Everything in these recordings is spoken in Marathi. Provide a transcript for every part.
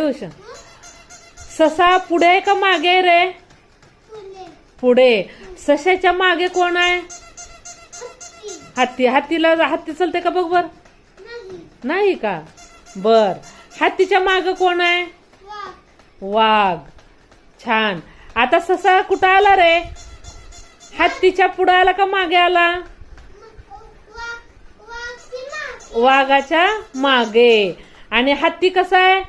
आयुष, ससा पुढे आहे का मागे आहे रे? पुढे. सशाच्या मागे कोण आहे? हत्ती. हत्ती चलते का बघ बर? नाही का? बर. हत्तीच्या मागे कोण आहे? वाघ. छान. आता ससा कुठं आला रे? हत्तीच्या पुढे आला का मागे आला? वाघाच्या मागे. आणि हत्ती कसा आहे?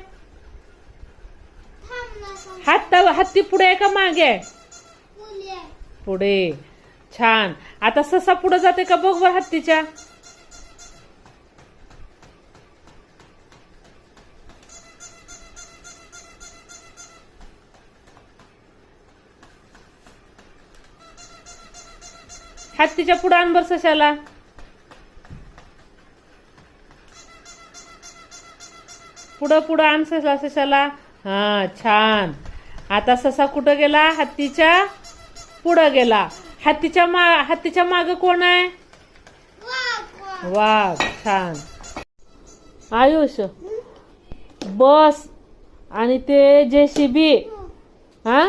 हत्ती पुढे आहे का मागे आहे? पुढे. छान. आता ससा पुढे जाते का बघ बर हत्तीच्या? हत्तीच्या पुढे आण बर सशाला. पुढं आण सशाला. हा, छान. आता ससा कुठं गेला? हत्तीच्या पुढं गेला. हत्तीच्या माग कोण आहे? वाघ. छान. आयुष, बस आणि ते जेसीबी. हा,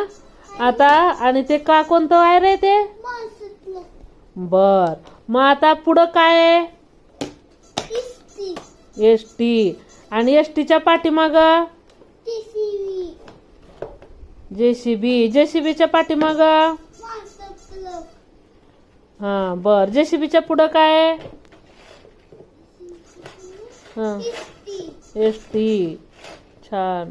आता आणि ते का कोणतं आहे रे ते? बर. मग आता पुढं काय आहे? एसटी. आणि एसटीच्या पाठीमाग जेसीबी. जेसीबीच्या पाठीमाग हा, बर. जेसीबीच्या पुढं काय आहे? हा, एसटी. छान.